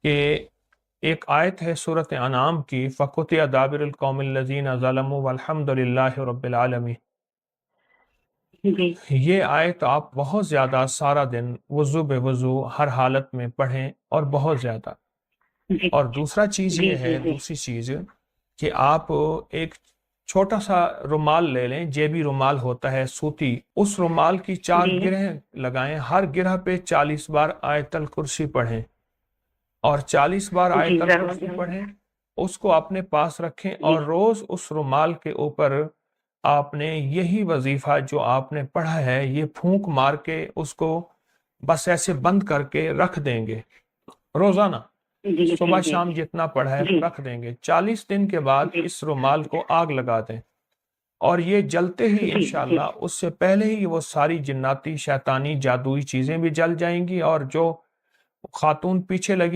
کہ ایک آیت ہے سورۃ انعام کی، فَقُطِعَ دَابِرُ الْقَوْمِ الَّذِينَ ظَلَمُوا وَالْحَمْدُ لِلَّهِ رَبِّ الْعَالَمِينَ۔ جی یہ آیت آپ بہت زیادہ سارا دن وضو بے وضو ہر حالت میں پڑھیں، اور بہت زیادہ۔ جی اور دوسرا چیز جی یہ جی ہے، جی دوسری چیز کہ آپ ایک چھوٹا سا رومال لے لیں، جیبی رومال ہوتا ہے سوتی، اس رومال کی 4 جی گرہیں لگائیں، ہر گرہ پہ 40 بار آیت الکرسی پڑھیں، اور 40 بار جی آیت ضرور الکرسی ضرور پڑھیں، اس کو اپنے پاس رکھیں، جی اور روز اس رومال کے اوپر آپ نے یہی وظیفہ جو آپ نے پڑھا ہے یہ پھونک مار کے اس کو بس ایسے بند کر کے رکھ دیں گے روزانہ، جی جی صبح جی شام جتنا پڑھا ہے جی رکھ دیں گے۔ 40 دن کے بعد جی اس رومال کو آگ لگا دیں، اور یہ جلتے ہی جی جی انشاءاللہ اس سے پہلے ہی وہ ساری جناتی شیطانی جادوئی چیزیں بھی جل جائیں گی، اور جو خاتون پیچھے لگی